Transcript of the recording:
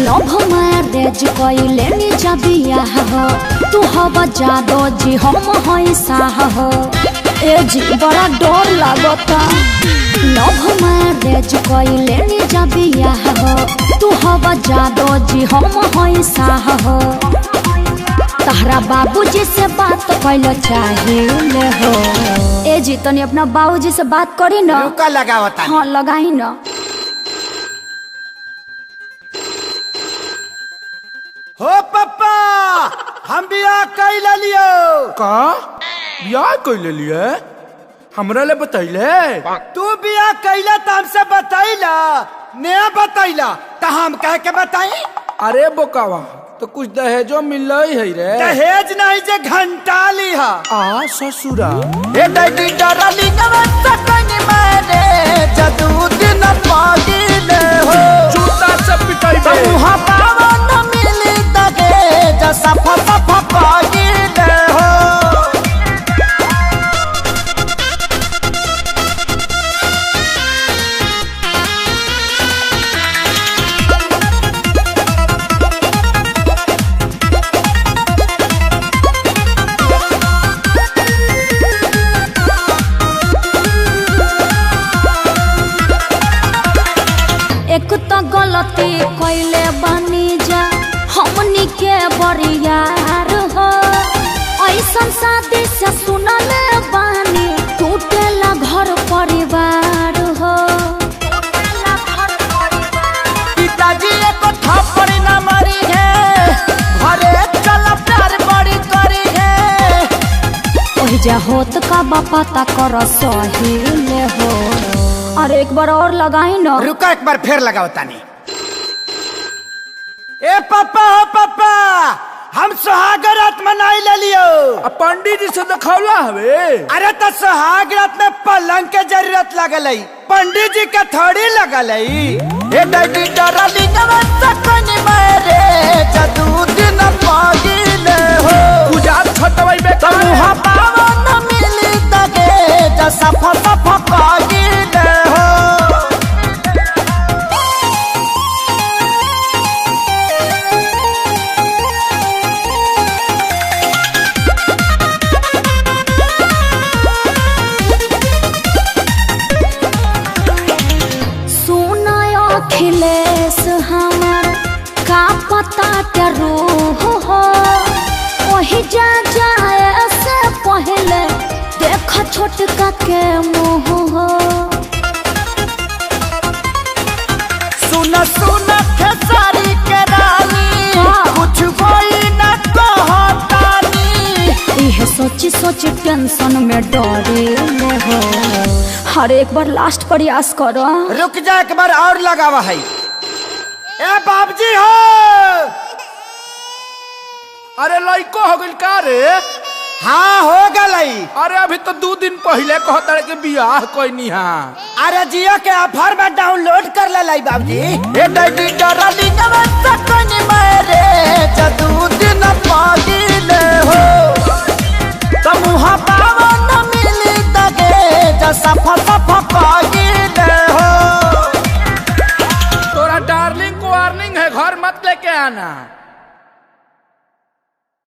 Love marriage कइले नी जबिया हो तू हवा जादो जी हम हई साह हो ए जी बड़ा डर लागता। लव मैरेज कइले नी जबिया हो तू हवा जादो जी हम हई साह हो तहरा बाबूजी से बात कइलो चाहिए हो। ए जी तनी अपना बाबूजी से बात करी ना। रुका लगावता। हाँ लगाई ना। हो पप्पा हम बियाह कैला लियो। का बियाह कैले लिए हमरा ले बतैले। तू बियाह कैला त हमसे बतैला नया बतैला त हम कह के बताई। अरे बोकावा तो कुछ दहेजो मिल है रे। दहेज नहीं जे घंटा ली हा। आ ससुरा ए दैडी डरली नवत कनी मारे जदू दिन पागिले हो। जूता से पिटाई बे मुहा पावन मिली तगे जसा फसा पागिले हो। एक तो गलती कइले बनी जा हमनी के बरियार हो ऐसन शादी से सुनले बानी टूटेला घर परिवार हो। पिताजी को थप्पड़ न मारी है घरे चल प्यार बड़ी करी है। ओहि जा होत का पता कर सही ले हो। अरे एक बार और लगाई ना। रुका एक बार फिर लगाओ तानी। ए पापा हो पापा हम सुहाग रात मनाई ले लियो। पंडित जी से दिखौला हवे। अरे तो सुहाग रात में पलंग के जरूरत लगल है पंडित जी का थोड़ी लगल है। ए दैडी डरली नवत कनी मारे जदू दिन पागिले हो। गुजार छटवाई बे मुहा पावन मिली तगे जसा फसा पागिले हो। अखिलेश हमार का पता के रूह हो वही जा जाए से पहले देख छोटका के मुँह हो। सुन सुन खेसारी के रानी कुछ कोई न कहतानी। यह सोची सोची टेंशन में डरे हो। हर एक बार लास्ट प्रयास करो। रुक जा एक बार और लगावा है। ए बाबूजी हो। अरे लइको हो गइल का रे। हाँ हो गई। अरे अभी तो 2 दिन पहले कहता के बियाह कोई हा। अरे जियो के ऑफर में डाउनलोड कर ले लाई बाबूजी। ए दैडी डरली नवत कनी मारे जदू दिन पागिले हो। मुहा पावन मिली तगे जसा फसा पागिले हो। तोरा डार्लिंग को वार्निंग है घर मत लेके आना।